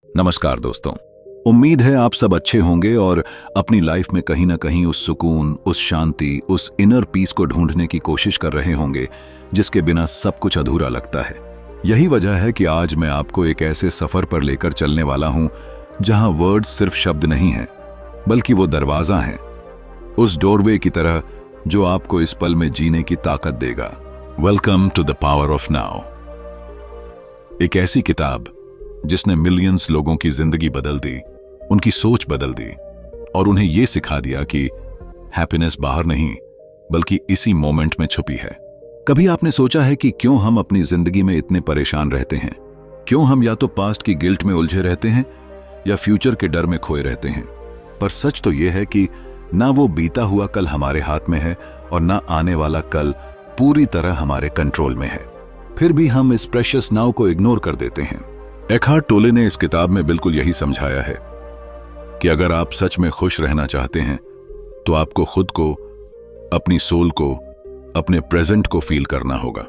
नमस्कार दोस्तों। उम्मीद है आप सब अच्छे होंगे और अपनी लाइफ में कहीं ना कहीं उस सुकून, उस शांति, उस इनर पीस को ढूंढने की कोशिश कर रहे होंगे जिसके बिना सब कुछ अधूरा लगता है। यही वजह है कि आज मैं आपको एक ऐसे सफर पर लेकर चलने वाला हूं जहां वर्ड्स सिर्फ शब्द नहीं हैं, बल्कि वो दरवाजा है, उस डोरवे की तरह जो आपको इस पल में जीने की ताकत देगा। Welcome to the power of now, एक ऐसी किताब जिसने मिलियंस लोगों की जिंदगी बदल दी, उनकी सोच बदल दी और उन्हें यह सिखा दिया कि हैप्पीनेस बाहर नहीं बल्कि इसी मोमेंट में छुपी है। कभी आपने सोचा है कि क्यों हम अपनी जिंदगी में इतने परेशान रहते हैं? क्यों हम या तो पास्ट की गिल्ट में उलझे रहते हैं या फ्यूचर के डर में खोए रहते हैं? पर सच तो यह है कि ना वो बीता हुआ कल हमारे हाथ में है और ना आने वाला कल पूरी तरह हमारे कंट्रोल में है। फिर भी हम इस प्रेशियस नाउ को इग्नोर कर देते हैं। एखार्ट टोले ने इस किताब में बिल्कुल यही समझाया है कि अगर आप सच में खुश रहना चाहते हैं तो आपको खुद को, अपनी सोल को, अपने प्रेजेंट को फील करना होगा।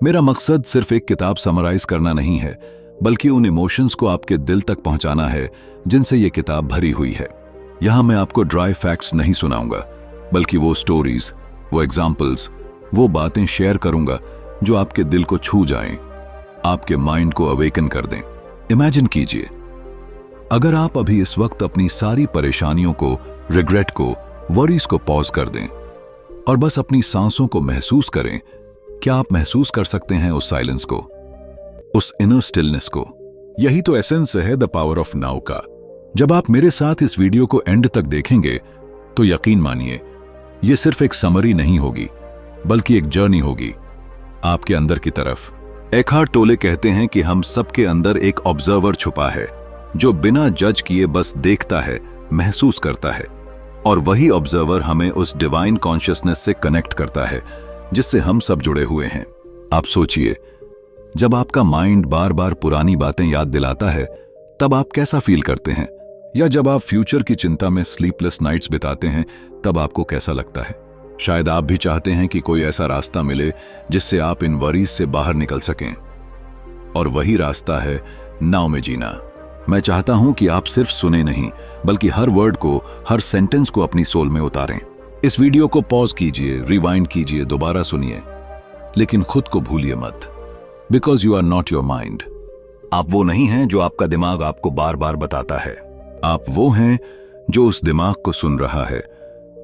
मेरा मकसद सिर्फ एक किताब समराइज करना नहीं है, बल्कि उन इमोशंस को आपके दिल तक पहुंचाना है जिनसे ये किताब भरी हुई है। यहां मैं आपको ड्राई फैक्ट्स नहीं सुनाऊंगा, बल्कि वो स्टोरीज, वो एग्जाम्पल्स, वो बातें शेयर करूंगा जो आपके दिल को छू जाएं, आपके माइंड को अवेकन कर दें। इमेजिन कीजिए, अगर आप अभी इस वक्त अपनी सारी परेशानियों को, रिग्रेट को, वरीज को पॉज कर दें और बस अपनी सांसों को महसूस करें। क्या आप महसूस कर सकते हैं उस साइलेंस को, उस इनर स्टिलनेस को? यही तो एसेंस है द पावर ऑफ नाउ का। जब आप मेरे साथ इस वीडियो को एंड तक देखेंगे तो यकीन मानिए, यह सिर्फ एक समरी नहीं होगी, बल्कि एक जर्नी होगी आपके अंदर की तरफ। एखार्ट टोले कहते हैं कि हम सबके अंदर एक ऑब्जर्वर छुपा है जो बिना जज किए बस देखता है, महसूस करता है, और वही ऑब्जर्वर हमें उस डिवाइन कॉन्शियसनेस से कनेक्ट करता है जिससे हम सब जुड़े हुए हैं। आप सोचिए, जब आपका माइंड बार बार पुरानी बातें याद दिलाता है तब आप कैसा फील करते हैं? या जब आप फ्यूचर की चिंता में स्लीपलेस नाइट्स बिताते हैं तब आपको कैसा लगता है? शायद आप भी चाहते हैं कि कोई ऐसा रास्ता मिले जिससे आप इन वरीज से बाहर निकल सकें, और वही रास्ता है नाउ में जीना। मैं चाहता हूं कि आप सिर्फ सुने नहीं, बल्कि हर वर्ड को, हर सेंटेंस को अपनी सोल में उतारें। इस वीडियो को पॉज कीजिए, रिवाइंड कीजिए, दोबारा सुनिए, लेकिन खुद को भूलिए मत, because you are not your mind. आप वो नहीं हैं जो आपका दिमाग आपको बार बार बताता है। आप वो हैं जो उस दिमाग को सुन रहा है,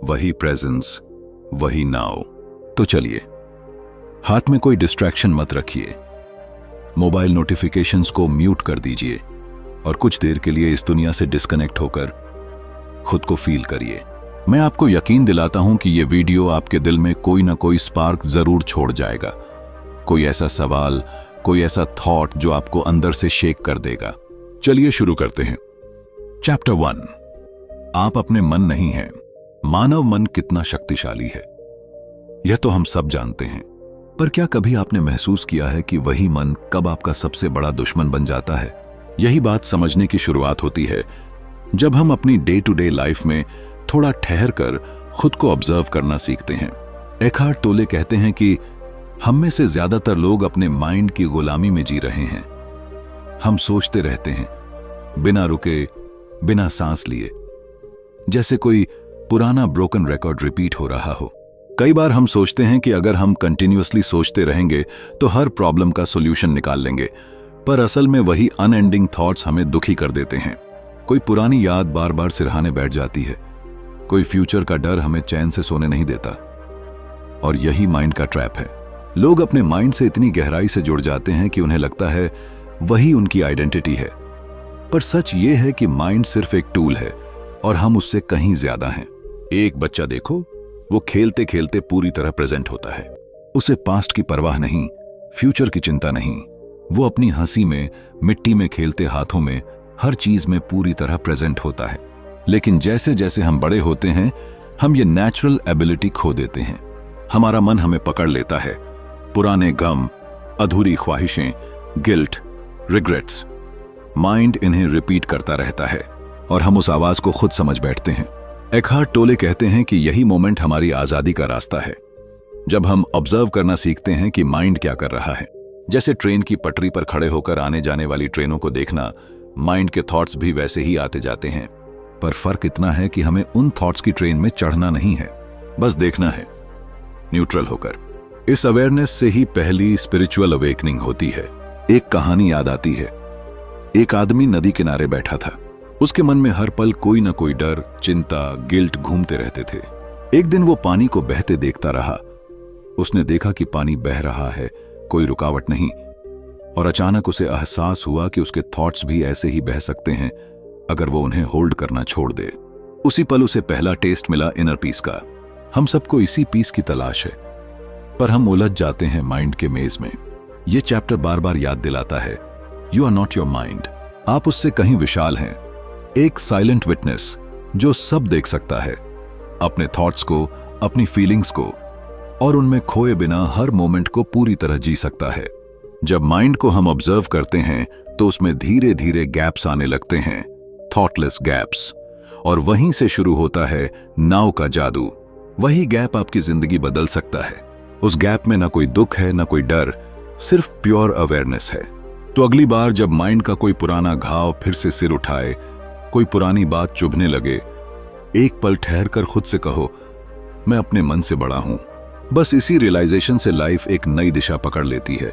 वही प्रेजेंस, वही नाउ। तो चलिए, हाथ में कोई डिस्ट्रैक्शन मत रखिए, मोबाइल नोटिफिकेशंस को म्यूट कर दीजिए और कुछ देर के लिए इस दुनिया से डिस्कनेक्ट होकर खुद को फील करिए। मैं आपको यकीन दिलाता हूं कि यह वीडियो आपके दिल में कोई ना कोई स्पार्क जरूर छोड़ जाएगा, कोई ऐसा सवाल, कोई ऐसा थॉट जो आपको अंदर से शेक कर देगा। चलिए शुरू करते हैं। चैप्टर 1, आप अपने मन नहीं हैं। मानव मन कितना शक्तिशाली है यह तो हम सब जानते हैं, पर क्या कभी आपने महसूस किया है कि वही मन कब आपका सबसे बड़ा दुश्मन बन जाता है? यही बात समझने की शुरुआत होती है जब हम अपनी डे टू डे लाइफ में थोड़ा ठहर कर खुद को ऑब्जर्व करना सीखते हैं। एखार्ट टोले कहते हैं कि हम में से ज्यादातर लोग अपने माइंड की गुलामी में जी रहे हैं। हम सोचते रहते हैं बिना रुके, बिना सांस लिए, जैसे कोई पुराना ब्रोकन रिकॉर्ड रिपीट हो रहा हो। कई बार हम सोचते हैं कि अगर हम कंटिन्यूअसली सोचते रहेंगे तो हर प्रॉब्लम का सॉल्यूशन निकाल लेंगे, पर असल में वही अनएंडिंग थॉट्स हमें दुखी कर देते हैं। कोई पुरानी याद बार बार सिरहाने बैठ जाती है, कोई फ्यूचर का डर हमें चैन से सोने नहीं देता, और यही माइंड का ट्रैप है। लोग अपने माइंड से इतनी गहराई से जुड़ जाते हैं कि उन्हें लगता है वही उनकी आइडेंटिटी है, पर सच ये है कि माइंड सिर्फ एक टूल है और हम उससे कहीं ज्यादा हैं। एक बच्चा देखो, वो खेलते खेलते पूरी तरह प्रेजेंट होता है। उसे पास्ट की परवाह नहीं, फ्यूचर की चिंता नहीं। वो अपनी हंसी में, मिट्टी में खेलते हाथों में, हर चीज में पूरी तरह प्रेजेंट होता है। लेकिन जैसे जैसे हम बड़े होते हैं हम ये नेचुरल एबिलिटी खो देते हैं। हमारा मन हमें पकड़ लेता है। पुराने गम, अधूरी ख्वाहिशें, गिल्ट, रिग्रेट्स, माइंड इन्हें रिपीट करता रहता है और हम उस आवाज को खुद समझ बैठते हैं। एखार्ट टोले कहते हैं कि यही मोमेंट हमारी आजादी का रास्ता है, जब हम ऑब्जर्व करना सीखते हैं कि माइंड क्या कर रहा है। जैसे ट्रेन की पटरी पर खड़े होकर आने जाने वाली ट्रेनों को देखना, माइंड के थॉट्स भी वैसे ही आते जाते हैं, पर फर्क इतना है कि हमें उन थॉट्स की ट्रेन में चढ़ना नहीं है, बस देखना है न्यूट्रल होकर। इस अवेयरनेस से ही पहली स्पिरिचुअल अवेकनिंग होती है। एक कहानी याद आती है। एक आदमी नदी किनारे बैठा था। उसके मन में हर पल कोई ना कोई डर, चिंता, गिल्ट घूमते रहते थे। एक दिन वो पानी को बहते देखता रहा। उसने देखा कि पानी बह रहा है, कोई रुकावट नहीं, और अचानक उसे एहसास हुआ कि उसके थॉट्स भी ऐसे ही बह सकते हैं अगर वो उन्हें होल्ड करना छोड़ दे। उसी पल उसे पहला टेस्ट मिला इनर पीस का। हम सबको इसी पीस की तलाश है, पर हम उलझ जाते हैं माइंड के मेज में। ये चैप्टर बार बार याद दिलाता है, you are not your mind. आप उससे कहीं विशाल हैं, एक साइलेंट विटनेस जो सब देख सकता है, अपने थॉट्स को, अपनी फीलिंग्स को, और उनमें खोए बिना हर मोमेंट को पूरी तरह जी सकता है। जब माइंड को हम ऑब्जर्व करते हैं तो उसमें धीरे धीरे गैप्स आने लगते हैं, थॉटलेस गैप्स, और वहीं से शुरू होता है नाव का जादू। वही गैप आपकी जिंदगी बदल सकता है। उस गैप में ना कोई दुख है, ना कोई डर, सिर्फ प्योर अवेयरनेस है। तो अगली बार जब माइंड का कोई पुराना घाव फिर से सिर उठाए, कोई पुरानी बात चुभने लगे, एक पल ठहर कर खुद से कहो, मैं अपने मन से बड़ा हूं। बस इसी रियलाइजेशन से लाइफ एक नई दिशा पकड़ लेती है,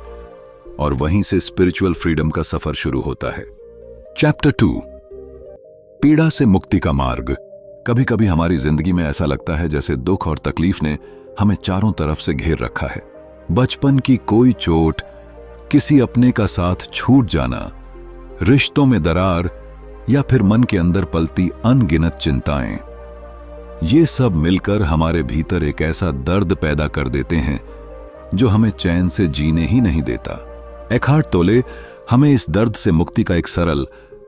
और वहीं से स्पिरिचुअल फ्रीडम का सफर शुरू होता है। चैप्टर 2, पीड़ा से मुक्ति का मार्ग। कभी कभी हमारी जिंदगी में ऐसा लगता है जैसे दुख और तकलीफ ने हमें चारों तरफ से घेर रखा है। बचपन की कोई चोट, किसी अपने का साथ छूट जाना, रिश्तों में दरार, या फिर मन के अंदर पलती अनगिनत चिंताएं, ये सब मिलकर हमारे भीतर एक ऐसा दर्द पैदा कर देते हैं जो हमें चैन से जीने ही नहीं देता। एखार्ट टोले हमें इस दर्द से मुक्ति का एक सरल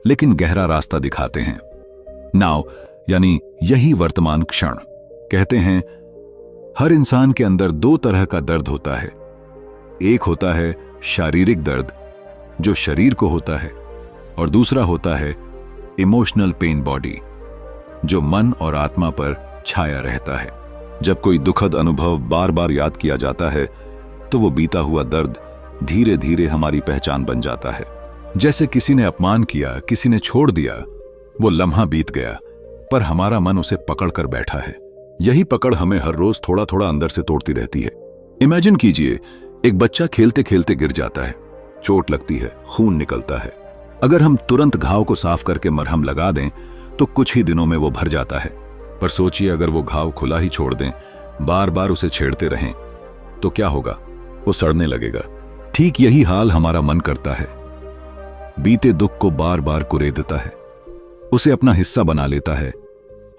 लेकिन गहरा रास्ता दिखाते हैं। नाउ यानी यही वर्तमान क्षण। कहते हैं हर इंसान के अंदर दो तरह का दर्द होता है। एक होता है शारीरिक दर्द जो शरीर को होता है, और दूसरा होता है इमोशनल पेन बॉडी जो मन और आत्मा पर छाया रहता है। जब कोई दुखद अनुभव बार बार याद किया जाता है तो वो बीता हुआ दर्द धीरे धीरे हमारी पहचान बन जाता है। जैसे किसी ने अपमान किया, किसी ने छोड़ दिया, वो लम्हा बीत गया, पर हमारा मन उसे पकड़ कर बैठा है। यही पकड़ हमें हर रोज थोड़ा थोड़ा अंदर से तोड़ती रहती है। इमेजिन कीजिए, एक बच्चा खेलते खेलते गिर जाता है, चोट लगती है, खून निकलता है। अगर हम तुरंत घाव को साफ करके मरहम लगा दें तो कुछ ही दिनों में वो भर जाता है, पर सोचिए अगर वो घाव खुला ही छोड़ दें, बार बार उसे छेड़ते रहें, तो क्या होगा? वो सड़ने लगेगा। ठीक यही हाल हमारा मन करता है। बीते दुख को बार बार कुरेदता है, उसे अपना हिस्सा बना लेता है,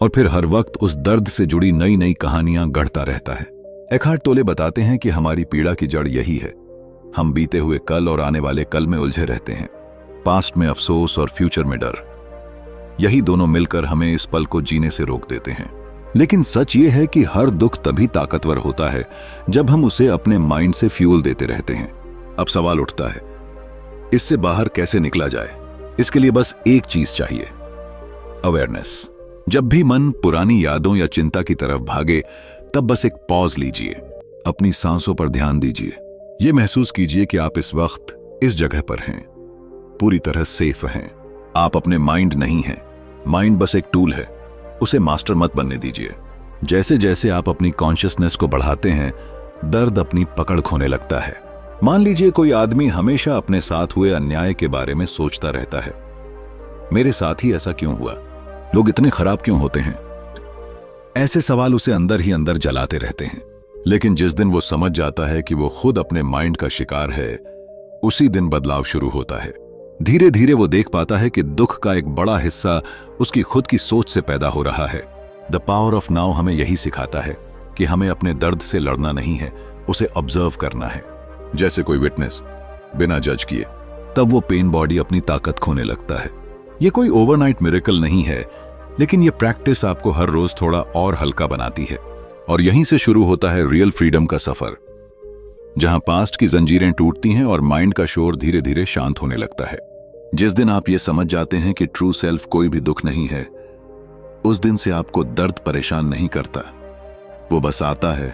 और फिर हर वक्त उस दर्द से जुड़ी नई नई कहानियां गढ़ता रहता है। एखार्ट टोले बताते हैं कि हमारी पीड़ा की जड़ यही है। हम बीते हुए कल और आने वाले कल में उलझे रहते हैं, पास्ट में अफसोस और फ्यूचर में डर। यही दोनों मिलकर हमें इस पल को जीने से रोक देते हैं। लेकिन सच ये है कि हर दुख तभी ताकतवर होता है जब हम उसे अपने माइंड से फ्यूल देते रहते हैं। अब सवाल उठता है, इससे बाहर कैसे निकला जाए? इसके लिए बस एक चीज चाहिए, अवेयरनेस। जब भी मन पुरानी यादों या चिंता की तरफ भागे, तब बस एक पॉज लीजिए, अपनी सांसों पर ध्यान दीजिए। यह महसूस कीजिए कि आप इस वक्त इस जगह पर हैं, पूरी तरह सेफ हैं। आप अपने माइंड नहीं हैं, माइंड बस एक टूल है, उसे मास्टर मत बनने दीजिए। जैसे जैसे आप अपनी कॉन्शियसनेस को बढ़ाते हैं, दर्द अपनी पकड़ खोने लगता है। मान लीजिए कोई आदमी हमेशा अपने साथ हुए अन्याय के बारे में सोचता रहता है, मेरे साथ ही ऐसा क्यों हुआ, लोग इतने खराब क्यों होते हैं। ऐसे सवाल उसे अंदर ही अंदर जलाते रहते हैं। लेकिन जिस दिन वो समझ जाता है कि वो खुद अपने माइंड का शिकार है, उसी दिन बदलाव शुरू होता है। धीरे धीरे वो देख पाता है कि दुख का एक बड़ा हिस्सा उसकी खुद की सोच से पैदा हो रहा है। द पावर ऑफ नाउ हमें यही सिखाता है कि हमें अपने दर्द से लड़ना नहीं है, उसे ऑब्जर्व करना है, जैसे कोई विटनेस, बिना जज किए। तब वो पेन बॉडी अपनी ताकत खोने लगता है। ये कोई ओवरनाइट मिरेकल नहीं है, लेकिन ये प्रैक्टिस आपको हर रोज थोड़ा और हल्का बनाती है। और यहीं से शुरू होता है रियल फ्रीडम का सफर, जहां पास्ट की जंजीरें टूटती हैं और माइंड का शोर धीरे धीरे शांत होने लगता है। जिस दिन आप ये समझ जाते हैं कि ट्रू सेल्फ कोई भी दुख नहीं है, उस दिन से आपको दर्द परेशान नहीं करता। वो बस आता है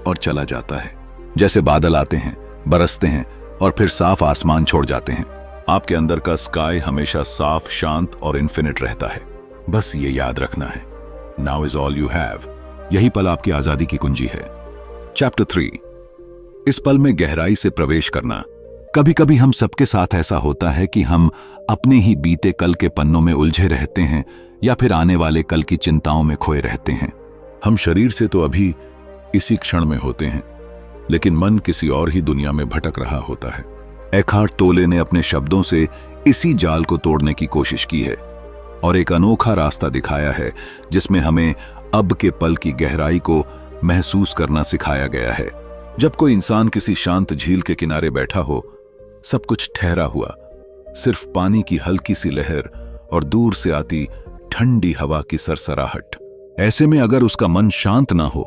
और चला जाता है, जैसे बादल आते हैं, बरसते हैं और फिर साफ आसमान छोड़ जाते हैं। आपके अंदर का स्काई हमेशा साफ, शांत और इन्फिनिट रहता है। बस ये याद रखना है, now is all you have. यही पल आपकी आजादी की कुंजी है। चैप्टर 3, इस पल में गहराई से प्रवेश करना। कभी कभी हम सबके साथ ऐसा होता है कि हम अपने ही बीते कल के पन्नों में उलझे रहते हैं या फिर आने वाले कल की चिंताओं में खोए रहते हैं। हम शरीर से तो अभी इसी क्षण में होते हैं, लेकिन मन किसी और ही दुनिया में भटक रहा होता है। एखार्ट टोले ने अपने शब्दों से इसी जाल को तोड़ने की कोशिश की है और एक अनोखा रास्ता दिखाया है जिसमें हमें अब के पल की गहराई को महसूस करना सिखाया गया है। जब कोई इंसान किसी शांत झील के किनारे बैठा हो, सब कुछ ठहरा हुआ, सिर्फ पानी की हल्की सी लहर और दूर से आती ठंडी हवा की सरसराहट। ऐसे में अगर उसका मन शांत ना हो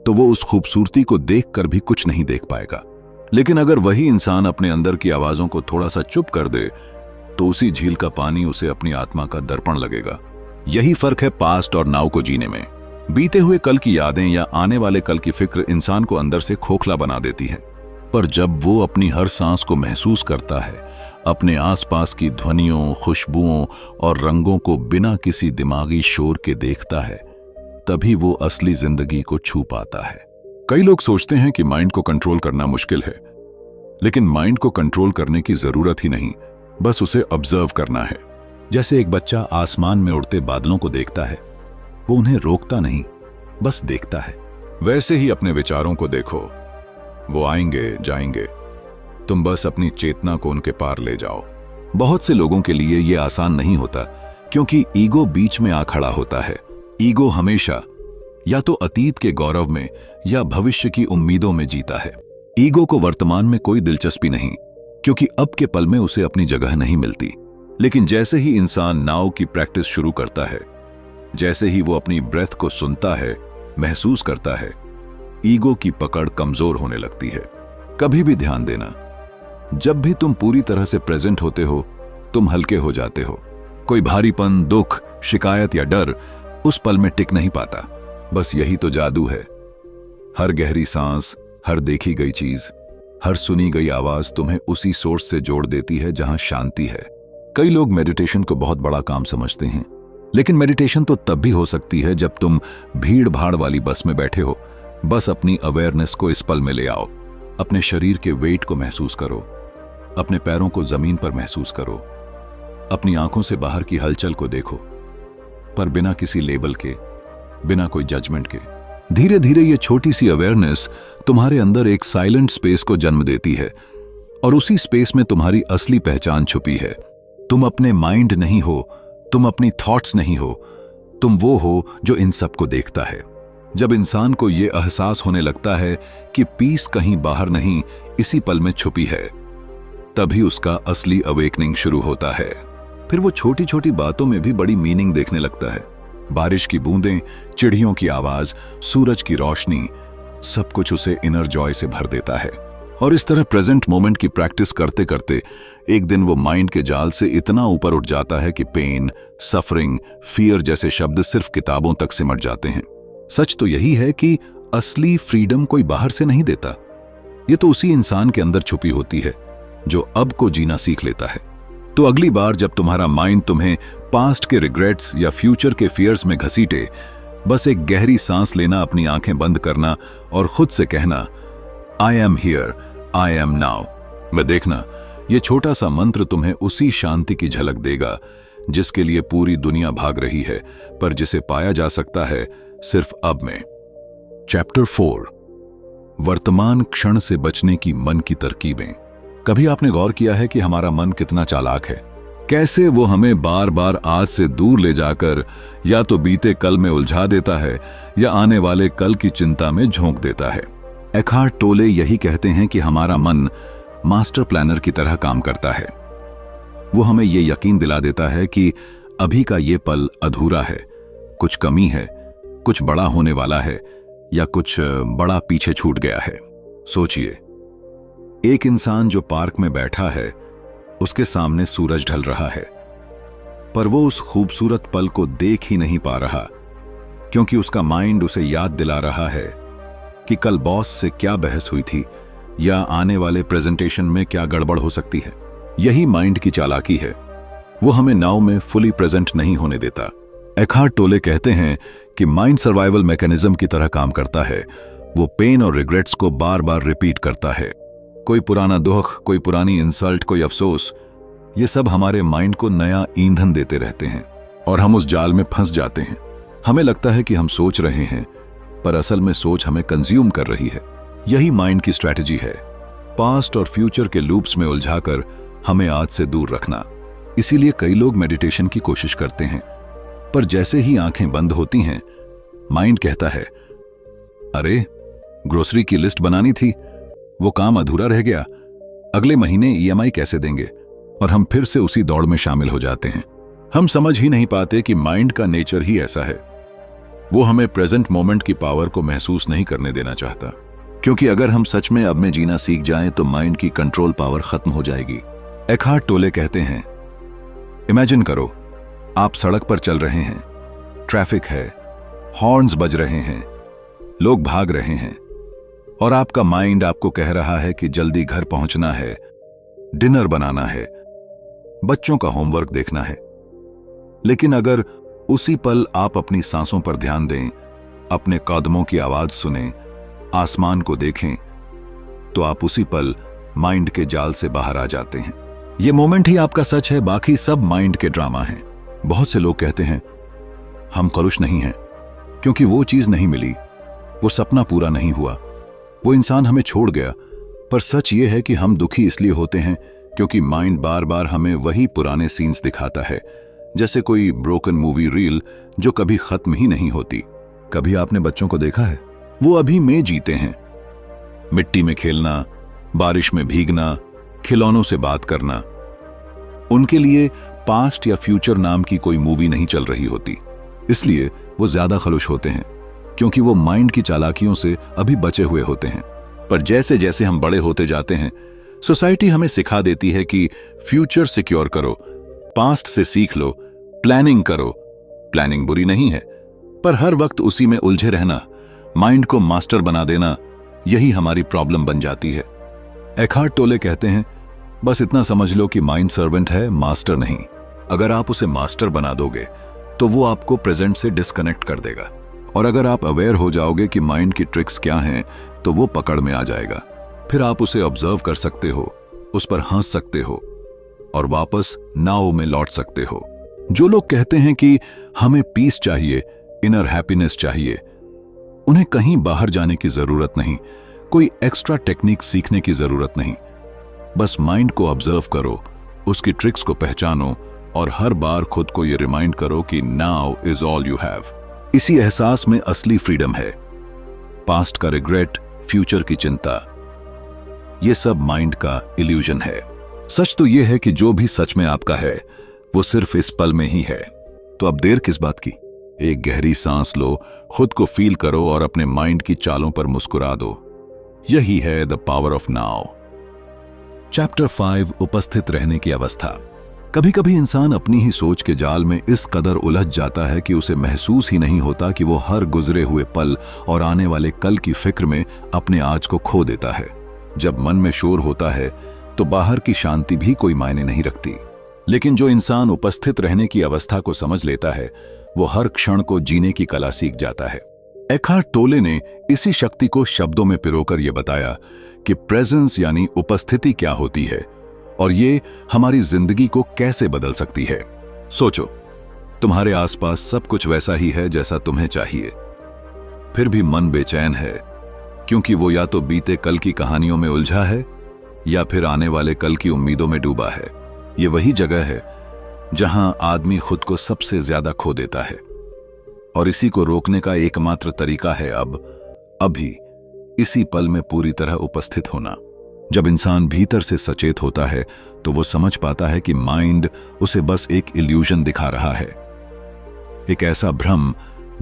तो वो उस खूबसूरती को देखकर भी कुछ नहीं देख पाएगा। लेकिन अगर वही इंसान अपने अंदर की आवाजों को थोड़ा सा चुप कर दे तो उसी झील का पानी उसे अपनी आत्मा का दर्पण लगेगा। यही फर्क है पास्ट और नाउ को जीने में। बीते हुए कल की यादें या आने वाले कल की फिक्र इंसान को अंदर से खोखला बना देती है, पर जब वो अपनी हर सांस को महसूस करता है, अपने आसपास की ध्वनियों, खुशबुओं और रंगों को बिना किसी दिमागी शोर के देखता है, तभी वो असली जिंदगी को छू पाता है। कई लोग सोचते हैं कि माइंड को कंट्रोल करना मुश्किल है, लेकिन माइंड को कंट्रोल करने की जरूरत ही नहीं, बस उसे ऑब्जर्व करना है। जैसे एक बच्चा आसमान में उड़ते बादलों को देखता है, वो उन्हें रोकता नहीं, बस देखता है। वैसे ही अपने विचारों को देखो, वो आएंगे जाएंगे, तुम बस अपनी चेतना को उनके पार ले जाओ। बहुत से लोगों के लिए यह आसान नहीं होता, क्योंकि ईगो बीच में आ खड़ा होता है। ईगो हमेशा या तो अतीत के गौरव में या भविष्य की उम्मीदों में जीता है। ईगो को वर्तमान में कोई दिलचस्पी नहीं, क्योंकि अब के पल में उसे अपनी जगह नहीं मिलती। लेकिन जैसे ही इंसान नाउ की प्रैक्टिस शुरू करता है, जैसे ही वो अपनी ब्रेथ को सुनता है, महसूस करता है, ईगो की पकड़ कमजोर होने लगती है। कभी भी ध्यान देना, जब भी तुम पूरी तरह से प्रेजेंट होते हो, तुम हल्के हो जाते हो। कोई भारीपन, दुख, शिकायत या डर उस पल में टिक नहीं पाता। बस यही तो जादू है। हर गहरी सांस, हर देखी गई चीज, हर सुनी गई आवाज तुम्हें उसी सोर्स से जोड़ देती है जहां शांति है। कई लोग मेडिटेशन को बहुत बड़ा काम समझते हैं, लेकिन मेडिटेशन तो तब भी हो सकती है जब तुम भीड़ भाड़ वाली बस में बैठे हो। बस अपनी अवेयरनेस को इस पल में ले आओ। अपने शरीर के वेट को महसूस करो, अपने पैरों को जमीन पर महसूस करो, अपनी आंखों से बाहर की हलचल को देखो, पर बिना किसी लेबल के, बिना कोई जजमेंट के। धीरे धीरे ये छोटी सी अवेयरनेस तुम्हारे अंदर एक साइलेंट स्पेस को जन्म देती है, और उसी स्पेस में तुम्हारी असली पहचान छुपी है। तुम अपने माइंड नहीं हो, तुम अपनी थॉट्स नहीं हो, तुम वो हो जो इन सब को देखता है। जब इंसान को यह एहसास होने लगता है कि पीस कहीं बाहर नहीं, इसी पल में छुपी है, तभी उसका असली अवेकनिंग शुरू होता है। फिर वो छोटी छोटी बातों में भी बड़ी मीनिंग देखने लगता है। बारिश की बूंदें, चिड़ियों की आवाज, सूरज की रोशनी, सब कुछ उसे इनर जॉय से भर देता है। और इस तरह प्रेजेंट मोमेंट की प्रैक्टिस करते करते एक दिन वो माइंड के जाल से इतना ऊपर उठ जाता है कि पेन, सफरिंग, फियर जैसे शब्द सिर्फ किताबों तक सिमट जाते हैं। सच तो यही है कि असली फ्रीडम कोई बाहर से नहीं देता, ये तो उसी इंसान के अंदर छुपी होती है जो अब को जीना सीख लेता है। तो अगली बार जब तुम्हारा माइंड तुम्हें पास्ट के रिग्रेट्स या फ्यूचर के फियर्स में घसीटे, बस एक गहरी सांस लेना, अपनी आंखें बंद करना और खुद से कहना, I am here, I am now. मैं देखना, ये छोटा सा मंत्र तुम्हें उसी शांति की झलक देगा जिसके लिए पूरी दुनिया भाग रही है, पर जिसे पाया जा सकता है सिर्फ अब में। चैप्टर 4, वर्तमान क्षण से बचने की मन की तरकीबें। कभी आपने गौर किया है कि हमारा मन कितना चालाक है? कैसे वो हमें बार बार आज से दूर ले जाकर या तो बीते कल में उलझा देता है या आने वाले कल की चिंता में झोंक देता है। एखार्ट टोले यही कहते हैं कि हमारा मन मास्टर प्लानर की तरह काम करता है। वो हमें ये यकीन दिला देता है कि अभी का ये पल अधूरा है, कुछ कमी है, कुछ बड़ा होने वाला है या कुछ बड़ा पीछे छूट गया है। सोचिए, एक इंसान जो पार्क में बैठा है, उसके सामने सूरज ढल रहा है, पर वो उस खूबसूरत पल को देख ही नहीं पा रहा, क्योंकि उसका माइंड उसे याद दिला रहा है कि कल बॉस से क्या बहस हुई थी या आने वाले प्रेजेंटेशन में क्या गड़बड़ हो सकती है। यही माइंड की चालाकी है, वो हमें नाव में फुली प्रेजेंट नहीं होने देता। एखार्ट टोले कहते हैं कि माइंड सर्वाइवल मैकेनिज्म की तरह काम करता है। वो पेन और रिग्रेट्स को बार बार रिपीट करता है। कोई पुराना दुख, कोई पुरानी इंसल्ट, कोई अफसोस, ये सब हमारे माइंड को नया ईंधन देते रहते हैं और हम उस जाल में फंस जाते हैं। हमें लगता है कि हम सोच रहे हैं, पर असल में सोच हमें कंज्यूम कर रही है। यही माइंड की स्ट्रैटेजी है, पास्ट और फ्यूचर के लूप्स में उलझाकर हमें आज से दूर रखना। इसीलिए कई लोग मेडिटेशन की कोशिश करते हैं, पर जैसे ही आंखें बंद होती हैं, माइंड कहता है, अरे ग्रोसरी की लिस्ट बनानी थी, वो काम अधूरा रह गया, अगले महीने ईएमआई कैसे देंगे? और हम फिर से उसी दौड़ में शामिल हो जाते हैं। हम समझ ही नहीं पाते कि माइंड का नेचर ही ऐसा है। वो हमें प्रेजेंट मोमेंट की पावर को महसूस नहीं करने देना चाहता, क्योंकि अगर हम सच में अब में जीना सीख जाएं तो माइंड की कंट्रोल पावर खत्म हो जाएगी। एखार्ट टोले कहते हैं, इमेजिन करो आप सड़क पर चल रहे हैं, ट्रैफिक है, हॉर्न्स बज रहे हैं, लोग भाग रहे हैं और आपका माइंड आपको कह रहा है कि जल्दी घर पहुंचना है, डिनर बनाना है, बच्चों का होमवर्क देखना है। लेकिन अगर उसी पल आप अपनी सांसों पर ध्यान दें, अपने कदमों की आवाज सुनें, आसमान को देखें, तो आप उसी पल माइंड के जाल से बाहर आ जाते हैं। यह मोमेंट ही आपका सच है, बाकी सब माइंड के ड्रामा हैं। बहुत से लोग कहते हैं हम खुश नहीं हैं क्योंकि वो चीज नहीं मिली, वो सपना पूरा नहीं हुआ, वो इंसान हमें छोड़ गया। पर सच ये है कि हम दुखी इसलिए होते हैं क्योंकि माइंड बार बार हमें वही पुराने सीन्स दिखाता है, जैसे कोई ब्रोकन मूवी रील जो कभी खत्म ही नहीं होती। कभी आपने बच्चों को देखा है, वो अभी में जीते हैं, मिट्टी में खेलना, बारिश में भीगना, खिलौनों से बात करना। उनके लिए पास्ट या फ्यूचर नाम की कोई मूवी नहीं चल रही होती। इसलिए वो ज्यादा खुश होते हैं क्योंकि वो माइंड की चालाकियों से अभी बचे हुए होते हैं। पर जैसे जैसे हम बड़े होते जाते हैं, सोसाइटी हमें सिखा देती है कि फ्यूचर सिक्योर करो, पास्ट से सीख लो, प्लानिंग करो। प्लानिंग बुरी नहीं है, पर हर वक्त उसी में उलझे रहना, माइंड को मास्टर बना देना, यही हमारी प्रॉब्लम बन जाती है। एखार्ट टोले कहते हैं, बस इतना समझ लो कि माइंड सर्वेंट है, मास्टर नहीं। अगर आप उसे मास्टर बना दोगे तो वो आपको प्रेजेंट से डिस्कनेक्ट कर देगा, और अगर आप अवेयर हो जाओगे कि माइंड की ट्रिक्स क्या हैं, तो वो पकड़ में आ जाएगा। फिर आप उसे ऑब्जर्व कर सकते हो, उस पर हंस सकते हो और वापस नाव में लौट सकते हो। जो लोग कहते हैं कि हमें पीस चाहिए, इनर हैप्पीनेस चाहिए, उन्हें कहीं बाहर जाने की जरूरत नहीं, कोई एक्स्ट्रा टेक्निक सीखने की जरूरत नहीं। बस माइंड को ऑब्जर्व करो, उसकी ट्रिक्स को पहचानो और हर बार खुद को ये रिमाइंड करो कि now is all you have. इसी एहसास में असली फ्रीडम है। पास्ट का रिग्रेट, फ्यूचर की चिंता, ये सब माइंड का इल्यूजन है। सच तो यह है कि जो भी सच में आपका है वो सिर्फ इस पल में ही है। तो अब देर किस बात की? एक गहरी सांस लो, खुद को फील करो और अपने माइंड की चालों पर मुस्कुरा दो। यही है the power of now. Chapter 5, उपस्थित रहने की अवस्था। कभी कभी इंसान अपनी ही सोच के जाल में इस कदर उलझ जाता है कि उसे महसूस ही नहीं होता कि वो हर गुजरे हुए पल और आने वाले कल की फिक्र में अपने आज को खो देता है। जब मन में शोर होता है तो बाहर की शांति भी कोई मायने नहीं रखती। लेकिन जो इंसान उपस्थित रहने की अवस्था को समझ लेता है, वो हर क्षण को जीने की कला सीख जाता है। एखार्ट टोले ने इसी शक्ति को शब्दों में पिरोकर यह बताया कि प्रेजेंस यानी उपस्थिति क्या होती है और ये हमारी जिंदगी को कैसे बदल सकती है। सोचो, तुम्हारे आसपास सब कुछ वैसा ही है जैसा तुम्हें चाहिए, फिर भी मन बेचैन है क्योंकि वो या तो बीते कल की कहानियों में उलझा है या फिर आने वाले कल की उम्मीदों में डूबा है। ये वही जगह है जहां आदमी खुद को सबसे ज्यादा खो देता है, और इसी को रोकने का एकमात्र तरीका है अभी इसी पल में पूरी तरह उपस्थित होना। जब इंसान भीतर से सचेत होता है तो वो समझ पाता है कि माइंड उसे बस एक इल्यूजन दिखा रहा है, एक ऐसा भ्रम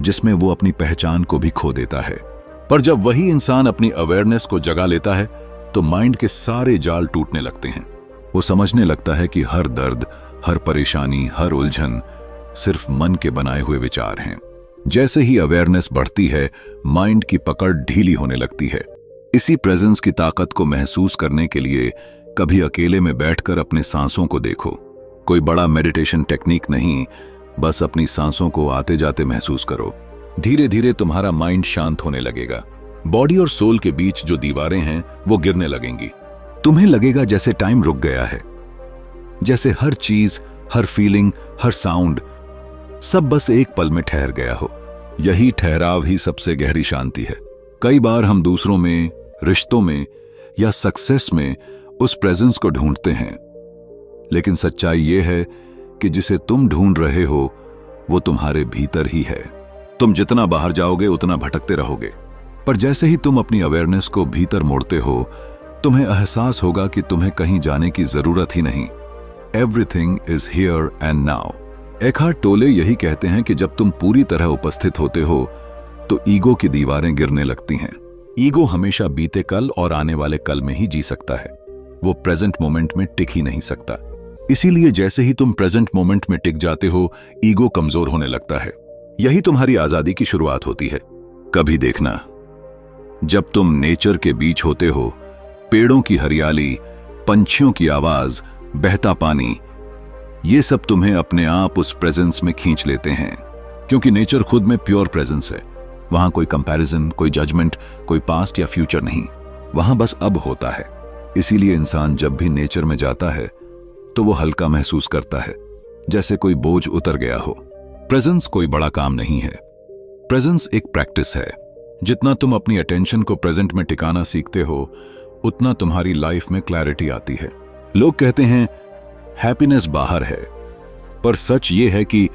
जिसमें वो अपनी पहचान को भी खो देता है। पर जब वही इंसान अपनी अवेयरनेस को जगा लेता है तो माइंड के सारे जाल टूटने लगते हैं। वो समझने लगता है कि हर दर्द, हर परेशानी, हर उलझन सिर्फ मन के बनाए हुए विचार हैं। जैसे ही अवेयरनेस बढ़ती है, माइंड की पकड़ ढीली होने लगती है। इसी प्रेजेंस की ताकत को महसूस करने के लिए कभी अकेले में बैठकर अपने सांसों को देखो। कोई बड़ा मेडिटेशन टेक्निक नहीं, बस अपनी सांसों को आते जाते महसूस करो। धीरे धीरे तुम्हारा माइंड शांत होने लगेगा। बॉडी और सोल के बीच जो दीवारें हैं वो गिरने लगेंगी। तुम्हें लगेगा जैसे टाइम रुक गया है, जैसे हर चीज, हर फीलिंग, हर साउंड सब बस एक पल में ठहर गया हो। यही ठहराव ही सबसे गहरी शांति है। कई बार हम दूसरों में, रिश्तों में या सक्सेस में उस प्रेजेंस को ढूंढते हैं, लेकिन सच्चाई यह है कि जिसे तुम ढूंढ रहे हो वो तुम्हारे भीतर ही है। तुम जितना बाहर जाओगे उतना भटकते रहोगे, पर जैसे ही तुम अपनी अवेयरनेस को भीतर मोड़ते हो, तुम्हें एहसास होगा कि तुम्हें कहीं जाने की जरूरत ही नहीं। Everything is here and now. Eckhart Tolle यही कहते हैं कि जब तुम पूरी तरह उपस्थित होते हो तो ईगो की दीवारें गिरने लगती हैं। ईगो हमेशा बीते कल और आने वाले कल में ही जी सकता है, वो प्रेजेंट मोमेंट में टिक ही नहीं सकता। इसीलिए जैसे ही तुम प्रेजेंट मोमेंट में टिक जाते हो, ईगो कमजोर होने लगता है। यही तुम्हारी आजादी की शुरुआत होती है। कभी देखना, जब तुम नेचर के बीच होते हो, पेड़ों की हरियाली, पंछियों की आवाज, बहता पानी, ये सब तुम्हें अपने आप उस प्रेजेंस में खींच लेते हैं, क्योंकि नेचर खुद में प्योर प्रेजेंस है। वहां कोई कंपैरिजन, कोई जजमेंट, कोई पास्ट या फ्यूचर नहीं, वहां बस अब होता है। इसीलिए इंसान जब भी नेचर में जाता है तो वो हल्का महसूस करता है, जैसे कोई बोझ उतर गया हो। प्रेजेंस कोई बड़ा काम नहीं है, प्रेजेंस एक प्रैक्टिस है। जितना तुम अपनी अटेंशन को प्रेजेंट में टिकाना सीखते हो, उतना तुम्हारी लाइफ में क्लैरिटी आती है। लोग कहते हैं हैप्पीनेस बाहर है, पर सच ये है कि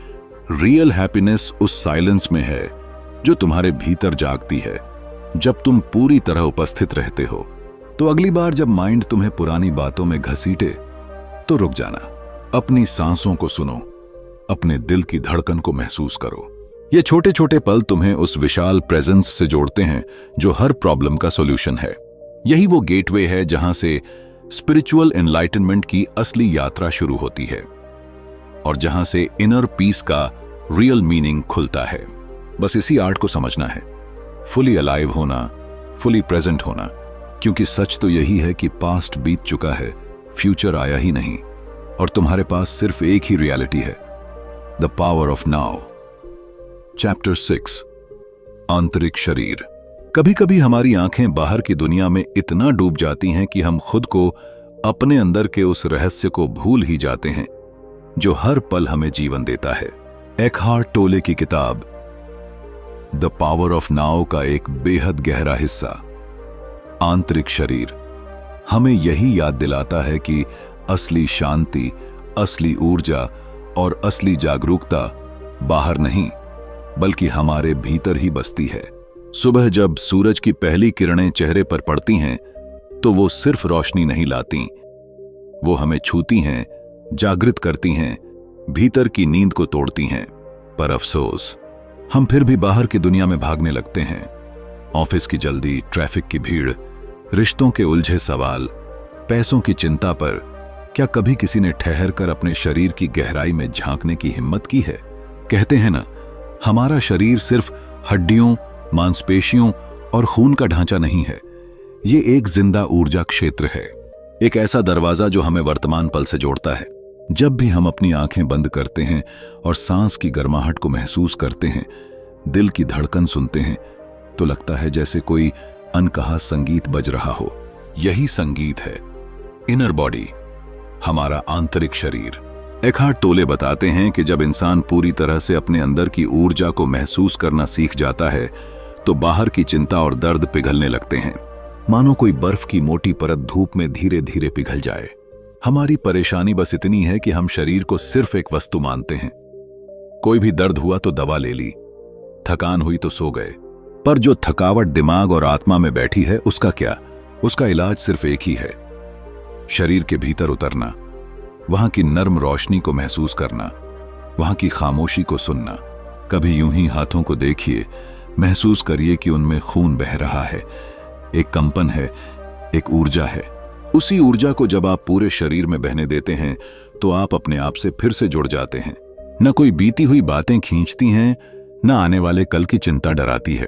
रियल हैप्पीनेस उस साइलेंस में है जो तुम्हारे भीतर जागती है। जब तुम पूरी तरह उपस्थित रहते हो तो अगली बार जब माइंड तुम्हें पुरानी बातों में घसीटे तो रुक जाना, अपनी सांसों को सुनो, अपने दिल की धड़कन को महसूस करो। ये छोटे छोटे पल तुम्हें उस विशाल प्रेजेंस से जोड़ते हैं जो हर प्रॉब्लम का सॉल्यूशन है। यही वो गेटवे है जहां से स्पिरिचुअल एनलाइटनमेंट की असली यात्रा शुरू होती है और जहां से इनर पीस का रियल मीनिंग खुलता है। बस इसी आर्ट को समझना है, फुली अलाइव होना, फुली प्रेजेंट होना, क्योंकि सच तो यही है कि पास्ट बीत चुका है, फ्यूचर आया ही नहीं और तुम्हारे पास सिर्फ एक ही रियलिटी है, the power of now. Chapter 6, आंतरिक शरीर। कभी कभी हमारी आंखें बाहर की दुनिया में इतना डूब जाती हैं कि हम खुद को, अपने अंदर के उस रहस्य को भूल ही जाते हैं जो हर पल हमें जीवन देता है। एकहार्ट टोले की किताब द पावर ऑफ नाउ का एक बेहद गहरा हिस्सा, आंतरिक शरीर, हमें यही याद दिलाता है कि असली शांति, असली ऊर्जा और असली जागरूकता बाहर नहीं बल्कि हमारे भीतर ही बसती है। सुबह जब सूरज की पहली किरणें चेहरे पर पड़ती हैं तो वो सिर्फ रोशनी नहीं लाती, वो हमें छूती हैं, जागृत करती हैं, भीतर की नींद को तोड़ती हैं। पर अफसोस, हम फिर भी बाहर की दुनिया में भागने लगते हैं। ऑफिस की जल्दी, ट्रैफिक की भीड़, रिश्तों के उलझे सवाल, पैसों की चिंता पर क्या कभी किसी ने ठहर कर अपने शरीर की गहराई में झांकने की हिम्मत की है? कहते हैं ना, हमारा शरीर सिर्फ हड्डियों, मांसपेशियों और खून का ढांचा नहीं है, ये एक जिंदा ऊर्जा क्षेत्र है, एक ऐसा दरवाजा जो हमें वर्तमान पल से जोड़ता है। जब भी हम अपनी आंखें बंद करते हैं और सांस की गर्माहट को महसूस करते हैं, दिल की धड़कन सुनते हैं, तो लगता है जैसे कोई अनकहा संगीत बज रहा हो। यही संगीत है इनर बॉडी, हमारा आंतरिक शरीर। एकहार्ट टोले बताते हैं कि जब इंसान पूरी तरह से अपने अंदर की ऊर्जा को महसूस करना सीख जाता है तो बाहर की चिंता और दर्द पिघलने लगते हैं, मानो कोई बर्फ की मोटी परत धूप में धीरे धीरे पिघल जाए। हमारी परेशानी बस इतनी है कि हम शरीर को सिर्फ एक वस्तु मानते हैं। कोई भी दर्द हुआ तो दवा ले ली, थकान हुई तो सो गए, पर जो थकावट दिमाग और आत्मा में बैठी है उसका क्या? उसका इलाज सिर्फ एक ही है, शरीर के भीतर उतरना, वहां की नर्म रोशनी को महसूस करना, वहां की खामोशी को सुनना। कभी यूं ही हाथों को देखिए, महसूस करिए कि उनमें खून बह रहा है, एक कंपन है, एक ऊर्जा है। उसी ऊर्जा को जब आप पूरे शरीर में बहने देते हैं तो आप अपने आप से फिर से जुड़ जाते हैं। न कोई बीती हुई बातें खींचती हैं, न आने वाले कल की चिंता डराती है।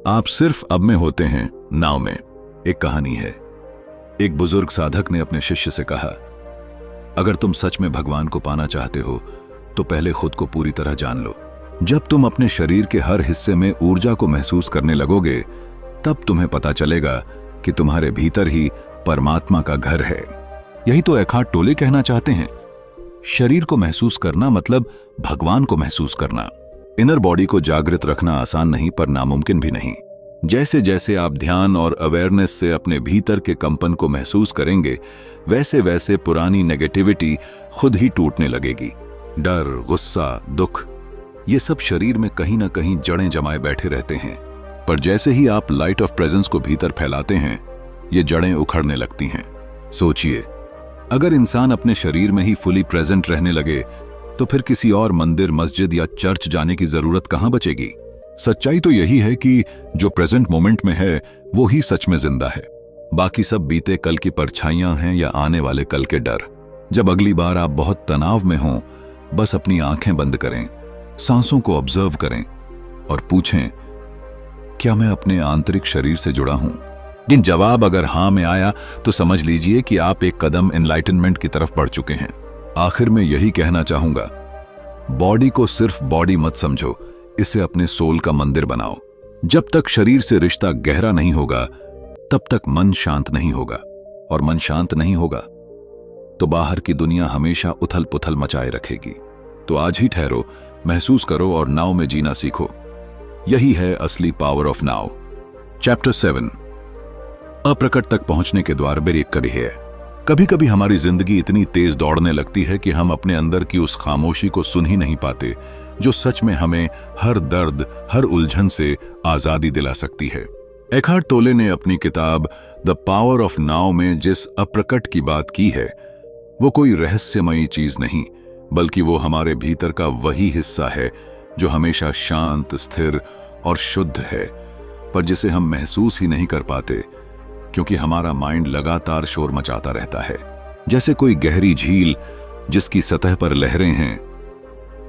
आप सिर्फ अब में होते हैं, नाव में। एक कहानी है, एक बुजुर्ग साधक ने अपने शिष्य से कहा, अगर तुम सच में भगवान को पाना चाहते हो तो पहले खुद को पूरी तरह जान लो। जब तुम अपने शरीर के हर हिस्से में ऊर्जा को महसूस करने लगोगे, तब तुम्हें पता चलेगा कि तुम्हारे भीतर ही परमात्मा का घर है। यही तो एखार्ट टोले कहना चाहते हैं। शरीर को महसूस करना मतलब भगवान को महसूस करना। इनर बॉडी को जागृत रखना आसान नहीं, पर नामुमकिन भी नहीं। जैसे जैसे आप ध्यान और अवेयरनेस से अपने भीतर के कंपन को महसूस करेंगे, वैसे वैसे पुरानी नेगेटिविटी खुद ही टूटने लगेगी। डर, गुस्सा, दुख, ये सब शरीर में कहीं ना कहीं जड़ें जमाए बैठे रहते हैं, पर जैसे ही आप लाइट ऑफ प्रेजेंस को भीतर फैलाते हैं, ये जड़ें उखड़ने लगती हैं। सोचिए, अगर इंसान अपने शरीर में ही फुली प्रेजेंट रहने लगे तो फिर किसी और मंदिर, मस्जिद या चर्च जाने की जरूरत कहां बचेगी। सच्चाई तो यही है कि जो प्रेजेंट मोमेंट में है वो ही सच में जिंदा है। बाकी सब बीते कल की परछाइयां हैं या आने वाले कल के डर। जब अगली बार आप बहुत तनाव में हों, बस अपनी आंखें बंद करें, सांसों को ऑब्जर्व करें और पूछें, क्या मैं अपने आंतरिक शरीर से जुड़ा हूं? लेकिन जवाब अगर हां में आया तो समझ लीजिए कि आप एक कदम एनलाइटनमेंट की तरफ बढ़ चुके हैं। आखिर में यही कहना चाहूंगा, बॉडी को सिर्फ बॉडी मत समझो, इसे अपने सोल का मंदिर बनाओ। जब तक शरीर से रिश्ता गहरा नहीं होगा, तब तक मन शांत नहीं होगा, और मन शांत नहीं होगा तो बाहर की दुनिया हमेशा उथल पुथल मचाए रखेगी। तो आज ही ठहरो, महसूस करो और नाव में जीना सीखो। यही है असली पावर ऑफ नाउ। चैप्टर 7, अप्रकट तक पहुंचने के द्वार ब्रेक करी है। कभी कभी हमारी जिंदगी इतनी तेज दौड़ने लगती है कि हम अपने अंदर की उस खामोशी को सुन ही नहीं पाते, जो सच में हमें हर दर्द, हर उलझन से आजादी दिला सकती है। एखार्ट टोले ने अपनी किताब द पावर ऑफ नाउ में जिस अप्रकट की बात की है, वो कोई रहस्यमयी चीज नहीं, बल्कि वो हमारे भीतर का वही हिस्सा है जो हमेशा शांत, स्थिर और शुद्ध है, पर जिसे हम महसूस ही नहीं कर पाते क्योंकि हमारा माइंड लगातार शोर मचाता रहता है। जैसे कोई गहरी झील जिसकी सतह पर लहरें हैं,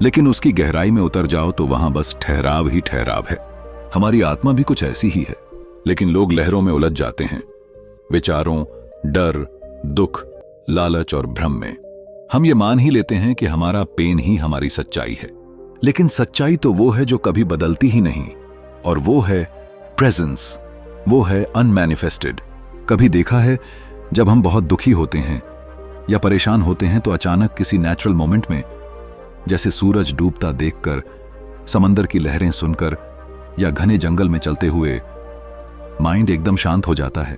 लेकिन उसकी गहराई में उतर जाओ तो वहां बस ठहराव ही ठहराव है। हमारी आत्मा भी कुछ ऐसी ही है, लेकिन लोग लहरों में उलझ जाते हैं, विचारों, डर, दुख, लालच और भ्रम में। हम ये मान ही लेते हैं कि हमारा पेन ही हमारी सच्चाई है, लेकिन सच्चाई तो वो है जो कभी बदलती ही नहीं, और वो है प्रेजेंस, वो है अनमैनिफेस्टेड। कभी देखा है, जब हम बहुत दुखी होते हैं या परेशान होते हैं तो अचानक किसी नेचुरल मोमेंट में, जैसे सूरज डूबता देखकर, समंदर की लहरें सुनकर या घने जंगल में चलते हुए, माइंड एकदम शांत हो जाता है।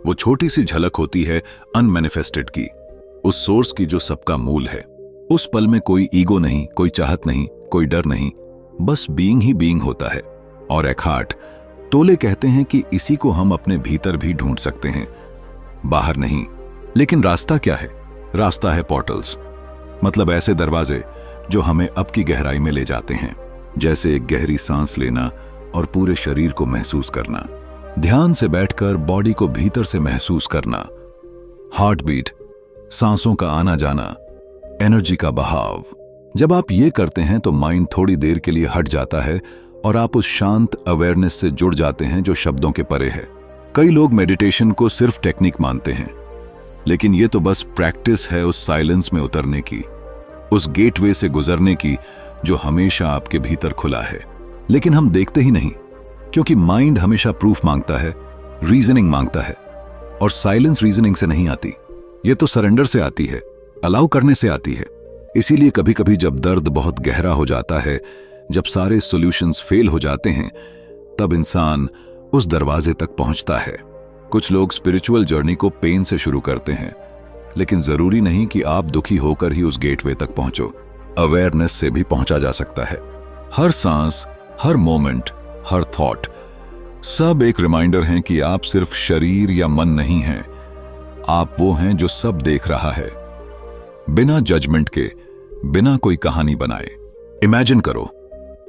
वो छोटी सी झलक होती है अनमैनिफेस्टेड की, उस सोर्स की जो सबका मूल है। उस पल में कोई ईगो नहीं, कोई चाहत नहीं, कोई डर नहीं, बस बीइंग ही बीइंग होता है। और एखार्ट टोले कहते हैं कि इसी को हम अपने भीतर भी ढूंढ सकते हैं, बाहर नहीं। लेकिन रास्ता क्या है? रास्ता है पोर्टल्स, मतलब ऐसे दरवाजे जो हमें अब की गहराई में ले जाते हैं, जैसे एक गहरी सांस लेना और पूरे शरीर को महसूस करना, ध्यान से बैठकर बॉडी को भीतर से महसूस करना, हार्ट बीट, सांसों का आना जाना, एनर्जी का बहाव। जब आप ये करते हैं तो माइंड थोड़ी देर के लिए हट जाता है और आप उस शांत अवेयरनेस से जुड़ जाते हैं जो शब्दों के परे है। कई लोग मेडिटेशन को सिर्फ टेक्निक मानते हैं, लेकिन ये तो बस प्रैक्टिस है उस साइलेंस में उतरने की, उस गेटवे से गुजरने की जो हमेशा आपके भीतर खुला है। लेकिन हम देखते ही नहीं, क्योंकि माइंड हमेशा प्रूफ मांगता है, रीजनिंग मांगता है, और साइलेंस रीजनिंग से नहीं आती, ये तो सरेंडर से आती है, अलाउ करने से आती है। इसीलिए कभी कभी जब दर्द बहुत गहरा हो जाता है, जब सारे सॉल्यूशंस फेल हो जाते हैं, तब इंसान उस दरवाजे तक पहुंचता है। कुछ लोग स्पिरिचुअल जर्नी को पेन से शुरू करते हैं, लेकिन जरूरी नहीं कि आप दुखी होकर ही उस गेटवे तक पहुंचो, अवेयरनेस से भी पहुंचा जा सकता है। हर सांस, हर मोमेंट, हर थॉट, सब एक रिमाइंडर हैं कि आप सिर्फ शरीर या मन नहीं हैं, आप वो हैं जो सब देख रहा है, बिना जजमेंट के, बिना कोई कहानी बनाए। इमेजिन करो,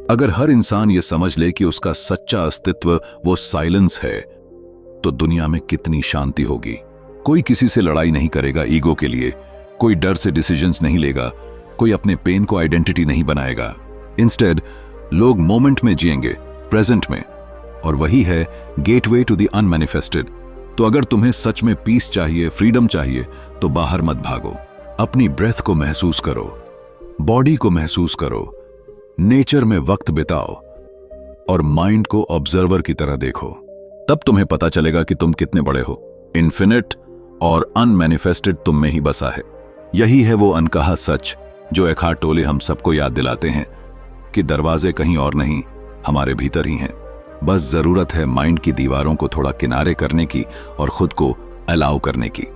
अगर हर इंसान ये समझ ले कि उसका सच्चा अस्तित्व वो साइलेंस है, तो दुनिया में कितनी शांति होगी। कोई किसी से लड़ाई नहीं करेगा ईगो के लिए, कोई डर से डिसीजंस नहीं लेगा, कोई अपने पेन को आइडेंटिटी नहीं बनाएगा। इंस्टेड लोग मोमेंट में जिएंगे, प्रेजेंट में, और वही है गेटवे टू द अनमैनिफेस्टेड। तो अगर तुम्हें सच में पीस चाहिए, फ्रीडम चाहिए, तो बाहर मत भागो। अपनी ब्रेथ को महसूस करो, बॉडी को महसूस करो, नेचर में वक्त बिताओ और माइंड को ऑब्जर्वर की तरह देखो। तब तुम्हें पता चलेगा कि तुम कितने बड़े हो। इन्फिनिट और अनमैनिफेस्टेड तुम में ही बसा है। यही है वो अनकहा सच जो एखार्ट टोले हम सबको याद दिलाते हैं कि दरवाजे कहीं और नहीं, हमारे भीतर ही हैं। बस जरूरत है माइंड की दीवारों को थोड़ा किनारे करने की और खुद को अलाउ करने की।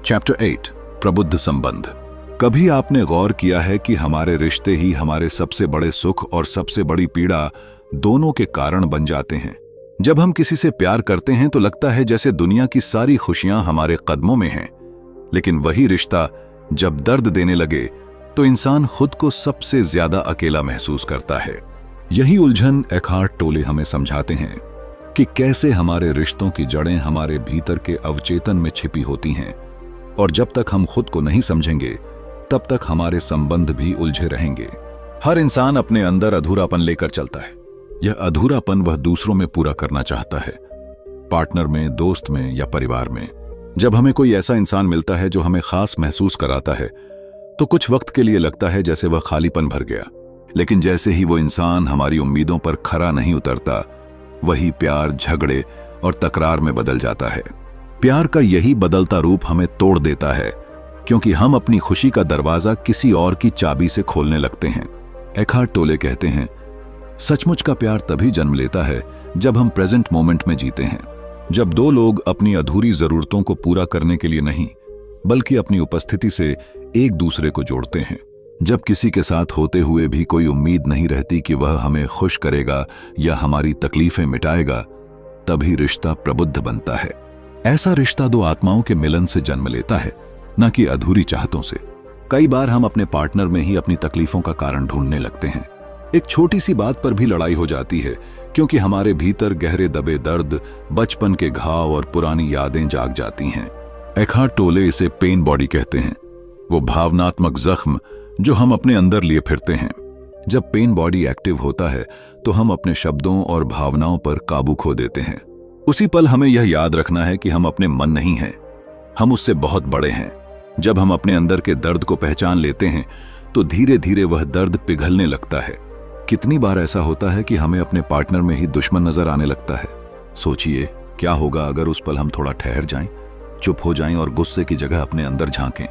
चैप्टर 8, प्रबुद्ध संबंध। कभी आपने गौर किया है कि हमारे रिश्ते ही हमारे सबसे बड़े सुख और सबसे बड़ी पीड़ा दोनों के कारण बन जाते हैं। जब हम किसी से प्यार करते हैं तो लगता है जैसे दुनिया की सारी खुशियां हमारे कदमों में हैं, लेकिन वही रिश्ता जब दर्द देने लगे तो इंसान खुद को सबसे ज्यादा अकेला महसूस करता है। यही उलझन एखार्ट टोले हमें समझाते हैं कि कैसे हमारे रिश्तों की जड़ें हमारे भीतर के अवचेतन में छिपी होती हैं, और जब तक हम खुद को नहीं समझेंगे तब तक हमारे संबंध भी उलझे रहेंगे। हर इंसान अपने अंदर अधूरापन लेकर चलता है। यह अधूरापन वह दूसरों में पूरा करना चाहता है, पार्टनर में, दोस्त में या परिवार में। जब हमें कोई ऐसा इंसान मिलता है जो हमें खास महसूस कराता है तो कुछ वक्त के लिए लगता है जैसे वह खालीपन भर गया, लेकिन जैसे ही वो इंसान हमारी उम्मीदों पर खरा नहीं उतरता, वही प्यार झगड़े और तकरार में बदल जाता है। प्यार का यही बदलता रूप हमें तोड़ देता है, क्योंकि हम अपनी खुशी का दरवाजा किसी और की चाबी से खोलने लगते हैं। एखार्ट टोले कहते हैं, सचमुच का प्यार तभी जन्म लेता है जब हम प्रेजेंट मोमेंट में जीते हैं, जब दो लोग अपनी अधूरी जरूरतों को पूरा करने के लिए नहीं, बल्कि अपनी उपस्थिति से एक दूसरे को जोड़ते हैं। जब किसी के साथ होते हुए भी कोई उम्मीद नहीं रहती कि वह हमें खुश करेगा या हमारी तकलीफें मिटाएगा, तभी रिश्ता प्रबुद्ध बनता है। ऐसा रिश्ता दो आत्माओं के मिलन से जन्म लेता है, न कि अधूरी चाहतों से। कई बार हम अपने पार्टनर में ही अपनी तकलीफों का कारण ढूंढने लगते हैं। एक छोटी सी बात पर भी लड़ाई हो जाती है, क्योंकि हमारे भीतर गहरे दबे दर्द, बचपन के घाव और पुरानी यादें जाग जाती हैं। एखार्ट टोले इसे पेन बॉडी कहते हैं, वो भावनात्मक जख्म जो हम अपने अंदर लिए फिरते हैं। जब पेन बॉडी एक्टिव होता है तो हम अपने शब्दों और भावनाओं पर काबू खो देते हैं। उसी पल हमें यह याद रखना है कि हम अपने मन नहीं हैं, हम उससे बहुत बड़े हैं। जब हम अपने अंदर के दर्द को पहचान लेते हैं तो धीरे धीरे वह दर्द पिघलने लगता है। कितनी बार ऐसा होता है कि हमें अपने पार्टनर में ही दुश्मन नजर आने लगता है। सोचिए, क्या होगा अगर उस पल हम थोड़ा ठहर जाएं, चुप हो जाएं और गुस्से की जगह अपने अंदर झांकें।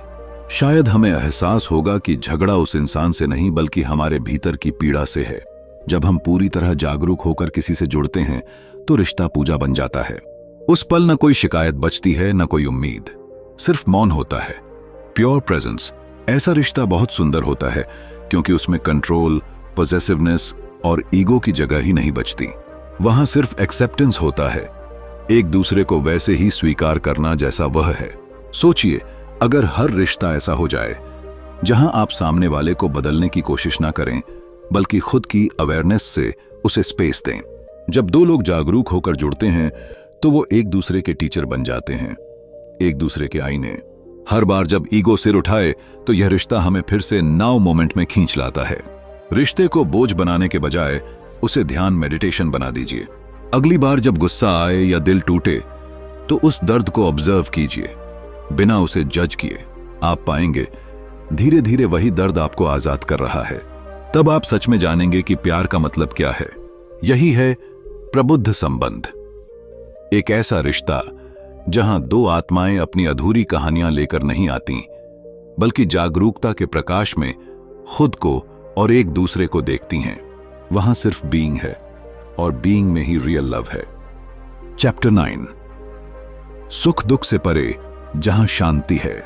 शायद हमें एहसास होगा कि झगड़ा उस इंसान से नहीं बल्कि हमारे भीतर की पीड़ा से है। जब हम पूरी तरह जागरूक होकर किसी से जुड़ते हैं तो रिश्ता पूजा बन जाता है। उस पल न कोई शिकायत बचती है, न कोई उम्मीद, सिर्फ मौन होता है, प्योर प्रेजेंस। ऐसा रिश्ता बहुत सुंदर होता है क्योंकि उसमें कंट्रोल, पॉसेसिवनेस और ईगो की जगह ही नहीं बचती। वहां सिर्फ एक्सेप्टेंस होता है, एक दूसरे को वैसे ही स्वीकार करना जैसा वह है। सोचिए, अगर हर रिश्ता ऐसा हो जाए जहां आप सामने वाले को बदलने की कोशिश ना करें बल्कि खुद की अवेयरनेस से उसे स्पेस दें। जब दो लोग जागरूक होकर जुड़ते हैं तो वो एक दूसरे के टीचर बन जाते हैं, एक दूसरे के आईने। हर बार जब ईगो सिर उठाए तो यह रिश्ता हमें फिर से नाउ मोमेंट में खींच लाता है। रिश्ते को बोझ बनाने के बजाय उसे ध्यान मेडिटेशन बना दीजिए। अगली बार जब गुस्सा आए या दिल टूटे तो उस दर्द को ऑब्जर्व कीजिए, बिना उसे जज किए। आप पाएंगे धीरे धीरे वही दर्द आपको आजाद कर रहा है। तब आप सच में जानेंगे कि प्यार का मतलब क्या है। यही है प्रबुद्ध संबंध, एक ऐसा रिश्ता जहां दो आत्माएं अपनी अधूरी कहानियां लेकर नहीं आती, बल्कि जागरूकता के प्रकाश में खुद को और एक दूसरे को देखती हैं। वहां सिर्फ बीइंग है और बीइंग में ही रियल लव है। चैप्टर 9, सुख दुख से परे जहां शांति है।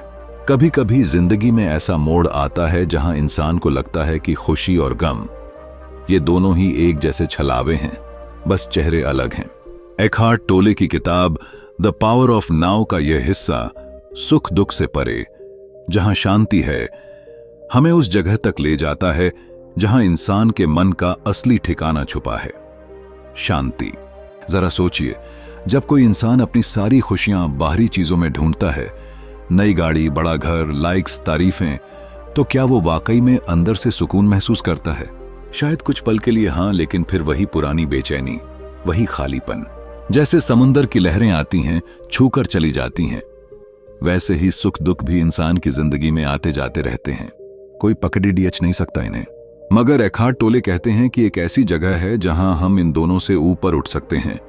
कभी कभी जिंदगी में ऐसा मोड़ आता है जहां इंसान को लगता है कि खुशी और गम ये दोनों ही एक जैसे छलावे हैं, बस चेहरे अलग हैं। एखार्ट टोले की किताब द पावर ऑफ नाउ का यह हिस्सा, सुख दुख से परे जहां शांति है, हमें उस जगह तक ले जाता है जहां इंसान के मन का असली ठिकाना छुपा है, शांति। जरा सोचिए, जब कोई इंसान अपनी सारी खुशियां बाहरी चीजों में ढूंढता है, नई गाड़ी, बड़ा घर, लाइक्स, तारीफें, तो क्या वो वाकई में अंदर से सुकून महसूस करता है? शायद कुछ पल के लिए हाँ, लेकिन फिर वही पुरानी बेचैनी, वही खालीपन। जैसे समुंदर की लहरें आती हैं, छूकर चली जाती हैं, वैसे ही सुख दुख भी इंसान की जिंदगी में आते जाते रहते हैं। कोई पकड़ी डियच नहीं सकता इन्हें। मगर एखार्ट टोले कहते हैं कि एक ऐसी जगह है जहां हम इन दोनों से ऊपर उठ सकते हैं,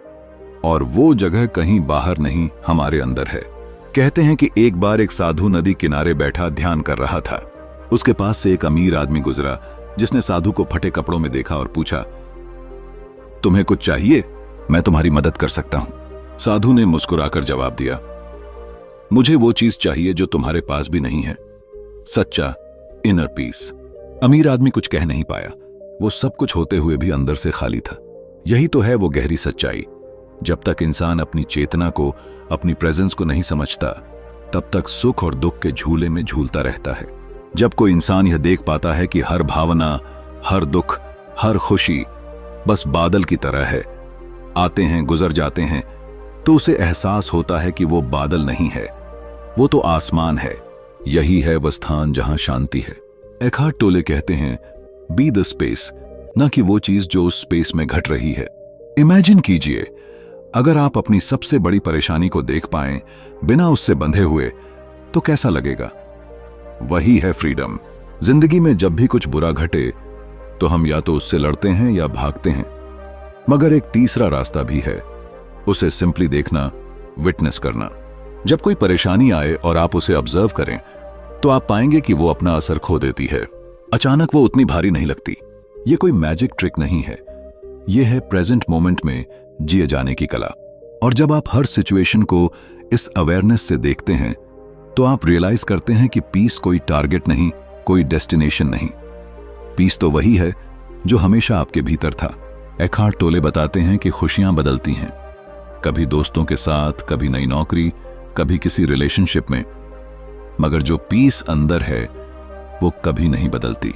और वो जगह कहीं बाहर नहीं, हमारे अंदर है। कहते हैं कि एक बार एक साधु नदी किनारे बैठा ध्यान कर रहा था। उसके पास से एक अमीर आदमी गुजरा, जिसने साधु को फटे कपड़ों में देखा और पूछा, तुम्हें कुछ चाहिए? मैं तुम्हारी मदद कर सकता हूं। साधु ने मुस्कुराकर जवाब दिया, मुझे वो चीज चाहिए जो तुम्हारे पास भी नहीं है, सच्चा इनर पीस। अमीर आदमी कुछ कह नहीं पाया। वो सब कुछ होते हुए भी अंदर से खाली था। यही तो है वो गहरी सच्चाई। जब तक इंसान अपनी चेतना को, अपनी प्रेजेंस को नहीं समझता, तब तक सुख और दुख के झूले में झूलता रहता है। जब कोई इंसान यह देख पाता है कि हर भावना, हर दुख, हर खुशी बस बादल की तरह है, आते हैं गुजर जाते हैं, तो उसे एहसास होता है कि वो बादल नहीं है, वो तो आसमान है। यही है वह स्थान जहां शांति है। एखार्ट टोले कहते हैं, बी द स्पेस, न कि वो चीज जो उस स्पेस में घट रही है। इमेजिन कीजिए, अगर आप अपनी सबसे बड़ी परेशानी को देख पाएं बिना उससे बंधे हुए, तो कैसा लगेगा? वही है फ्रीडम। जिंदगी में जब भी कुछ बुरा घटे तो हम या तो उससे लड़ते हैं या भागते हैं, मगर एक तीसरा रास्ता भी है, उसे सिंपली देखना, विटनेस करना। जब कोई परेशानी आए और आप उसे ऑब्जर्व करें, तो आप पाएंगे कि वो अपना असर खो देती है। अचानक वो उतनी भारी नहीं लगती। ये कोई मैजिक ट्रिक नहीं है, ये है प्रेजेंट मोमेंट में जिए जाने की कला। और जब आप हर सिचुएशन को इस अवेयरनेस से देखते हैं, तो आप रियलाइज करते हैं कि पीस कोई टारगेट नहीं, कोई डेस्टिनेशन नहीं। पीस तो वही है जो हमेशा आपके भीतर था। एखार्ट टोले बताते हैं कि खुशियां बदलती हैं, कभी दोस्तों के साथ, कभी नई नौकरी, कभी किसी रिलेशनशिप में, मगर जो पीस अंदर है वो कभी नहीं बदलती।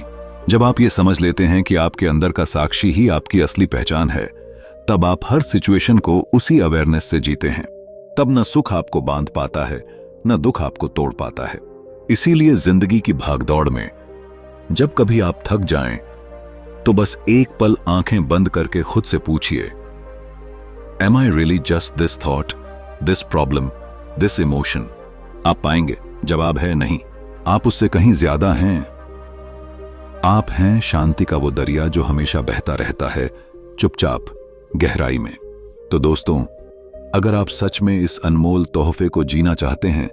जब आप ये समझ लेते हैं कि आपके अंदर का साक्षी ही आपकी असली पहचान है, तब आप हर सिचुएशन को उसी अवेयरनेस से जीते हैं। तब न सुख आपको बांध पाता है, न दुख आपको तोड़ पाता है। इसीलिए जिंदगी की भागदौड़ में जब कभी आप थक जाएं, तो बस एक पल आंखें बंद करके खुद से पूछिए, am I really just this thought, this problem, this emotion? आप पाएंगे जवाब है नहीं, आप उससे कहीं ज्यादा हैं। आप हैं शांति का वो दरिया जो हमेशा बहता रहता है, चुपचाप, गहराई में। तो दोस्तों, अगर आप सच में इस अनमोल तोहफे को जीना चाहते हैं,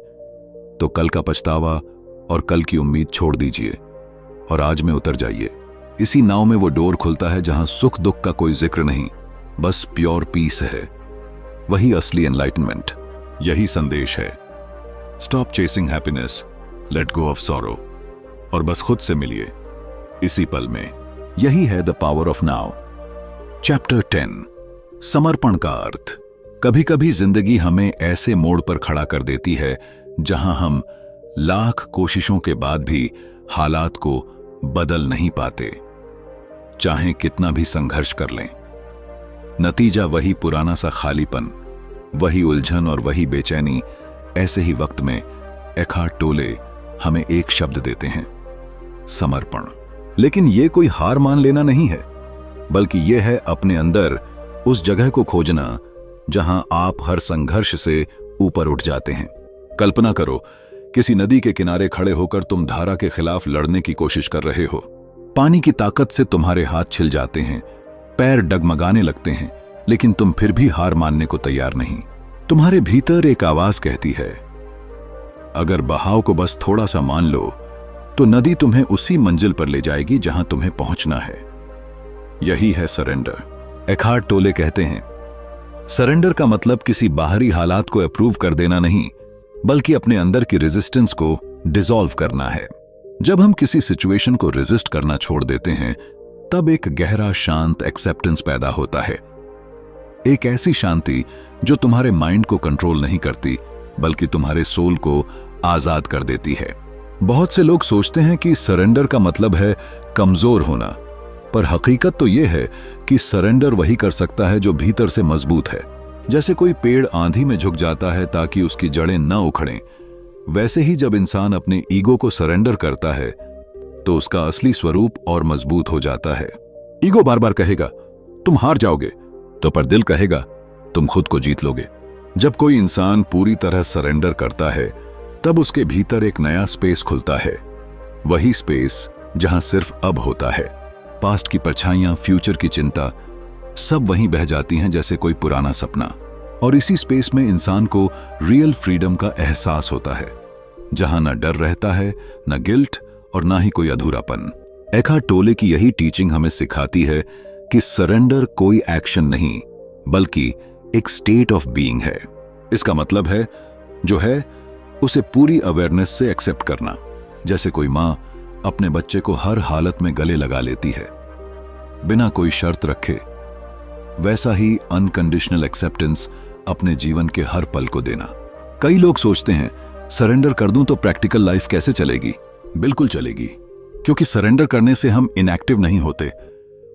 तो कल का पछतावा और कल की उम्मीद छोड़ दीजिए और आज में उतर जाइए। इसी नाव में वो डोर खुलता है जहां सुख दुख का कोई जिक्र नहीं, बस प्योर पीस है। वही असली एनलाइटनमेंट। यही संदेश है। Stop chasing happiness, let go of sorrow, और बस खुद से मिलिए इसी पल में। यही है the power of now. Chapter 10, समर्पण का अर्थ। कभी कभी जिंदगी हमें ऐसे मोड़ पर खड़ा कर देती है जहां हम लाख कोशिशों के बाद भी हालात को बदल नहीं पाते, चाहे कितना भी संघर्ष कर लें। नतीजा वही पुराना सा खालीपन, वही उलझन और वही बेचैनी। ऐसे ही वक्त में एखार्ट टोले हमें एक शब्द देते हैं, समर्पण। लेकिन यह कोई हार मान लेना नहीं है, बल्कि यह है अपने अंदर उस जगह को खोजना जहां आप हर संघर्ष से ऊपर उठ जाते हैं। कल्पना करो, किसी नदी के किनारे खड़े होकर तुम धारा के खिलाफ लड़ने की कोशिश कर रहे हो। पानी की ताकत से तुम्हारे हाथ छिल जाते हैं, पैर डगमगाने लगते हैं, लेकिन तुम फिर भी हार मानने को तैयार नहीं। तुम्हारे भीतर एक आवाज कहती है, अगर बहाव को बस थोड़ा सा मान लो, तो नदी तुम्हें उसी मंजिल पर ले जाएगी जहां तुम्हें पहुंचना है। यही है सरेंडर। एखार्ट टोले कहते हैं, सरेंडर का मतलब किसी बाहरी हालात को अप्रूव कर देना नहीं, बल्कि अपने अंदर की रेजिस्टेंस को डिसॉल्व करना है। जब हम किसी सिचुएशन को रेजिस्ट करना छोड़ देते हैं, तब एक गहरा शांत एक्सेप्टेंस पैदा होता है। एक ऐसी शांति जो तुम्हारे माइंड को कंट्रोल नहीं करती, बल्कि तुम्हारे सोल को आजाद कर देती है। बहुत से लोग सोचते हैं कि सरेंडर का मतलब है कमजोर होना, पर हकीकत तो यह है कि सरेंडर वही कर सकता है जो भीतर से मजबूत है। जैसे कोई पेड़ आंधी में झुक जाता है ताकि उसकी जड़ें न उखड़ें, वैसे ही जब इंसान अपने ईगो को सरेंडर करता है, तो उसका असली स्वरूप और मजबूत हो जाता है। ईगो बार बार कहेगा तुम हार जाओगे, तो पर दिल कहेगा तुम खुद को जीत लोगे। जब कोई इंसान पूरी तरह सरेंडर करता है तब उसके भीतर एक नया स्पेस खुलता है, वही स्पेस जहां सिर्फ अब होता है। पास्ट की परछाइयां, फ्यूचर की चिंता सब वहीं बह जाती हैं जैसे कोई पुराना सपना। और इसी स्पेस में इंसान को रियल फ्रीडम का एहसास होता है, जहां न डर रहता है, न गिल्ट और ना ही कोई अधूरापन। एखार्ट टोले की यही टीचिंग हमें सिखाती है कि सरेंडर कोई एक्शन नहीं बल्कि एक स्टेट ऑफ बीइंग है। इसका मतलब है जो है उसे पूरी अवेयरनेस से एक्सेप्ट करना। जैसे कोई मां अपने बच्चे को हर हालत में गले लगा लेती है बिना कोई शर्त रखे, वैसा ही अनकंडीशनल एक्सेप्टेंस अपने जीवन के हर पल को देना। कई लोग सोचते हैं सरेंडर कर दूं तो प्रैक्टिकल लाइफ कैसे चलेगी। बिल्कुल चलेगी, क्योंकि सरेंडर करने से हम इनएक्टिव नहीं होते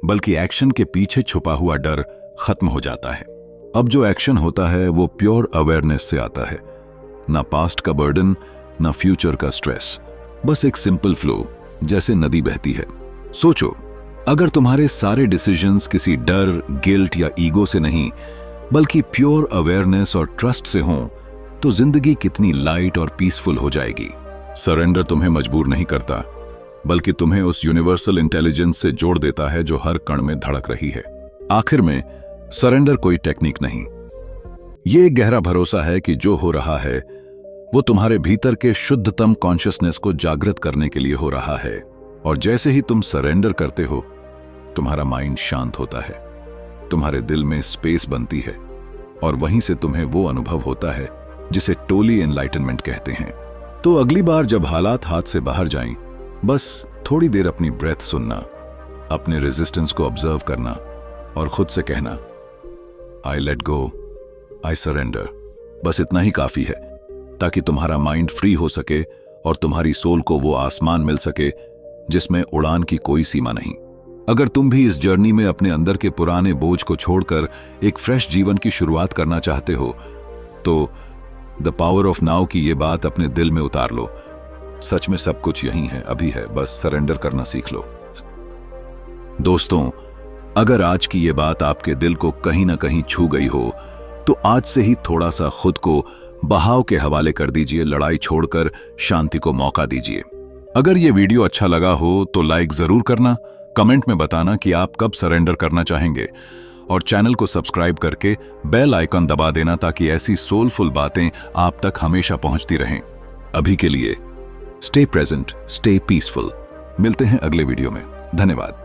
बल्कि एक्शन के पीछे छुपा हुआ डर खत्म हो जाता है। अब जो एक्शन होता है वो प्योर अवेयरनेस से आता है, ना पास्ट का बर्डन, ना फ्यूचर का स्ट्रेस, बस एक सिंपल फ्लो जैसे नदी बहती है। सोचो, अगर तुम्हारे सारे डिसीजंस किसी डर, गिल्ट या ईगो से नहीं बल्कि प्योर अवेयरनेस और ट्रस्ट से हों तो जिंदगी कितनी लाइट और पीसफुल हो जाएगी। सरेंडर तुम्हें मजबूर नहीं करता बल्कि तुम्हें उस यूनिवर्सल इंटेलिजेंस से जोड़ देता है जो हर कण में धड़क रही है। आखिर में सरेंडर कोई टेक्निक नहीं, ये एक गहरा भरोसा है कि जो हो रहा है वो तुम्हारे भीतर के शुद्धतम कॉन्शियसनेस को जागृत करने के लिए हो रहा है। और जैसे ही तुम सरेंडर करते हो तुम्हारा माइंड शांत होता है, तुम्हारे दिल में स्पेस बनती है और वहीं से तुम्हें वो अनुभव होता है जिसे टोली एनलाइटनमेंट कहते हैं। तो अगली बार जब हालात हाथ से बाहर जाएं, बस थोड़ी देर अपनी ब्रेथ सुनना, अपने रेजिस्टेंस को ऑब्जर्व करना और खुद से कहना I let go, I surrender. बस इतना ही काफी है ताकि तुम्हारा माइंड फ्री हो सके और तुम्हारी सोल को वो आसमान मिल सके जिसमें उड़ान की कोई सीमा नहीं। अगर तुम भी इस जर्नी में अपने अंदर के पुराने बोझ को छोड़कर एक फ्रेश जीवन की शुरुआत करना चाहते हो तो द पावर ऑफ नाउ की ये बात अपने दिल में उतार लो। सच में सब कुछ यहीं है, अभी है, बस सरेंडर करना सीख लो। दोस्तों, अगर आज की ये बात आपके दिल को कहीं ना कहीं छू गई हो तो आज से ही थोड़ा सा खुद को बहाव के हवाले कर दीजिए, लड़ाई छोड़कर शांति को मौका दीजिए। अगर ये वीडियो अच्छा लगा हो तो लाइक जरूर करना, कमेंट में बताना कि आप कब सरेंडर करना चाहेंगे और चैनल को सब्सक्राइब करके बेल आइकन दबा देना ताकि ऐसी सोलफुल बातें आप तक हमेशा पहुंचती रहें। अभी के लिए स्टे प्रेजेंट, स्टे पीसफुल। मिलते हैं अगले वीडियो में। धन्यवाद।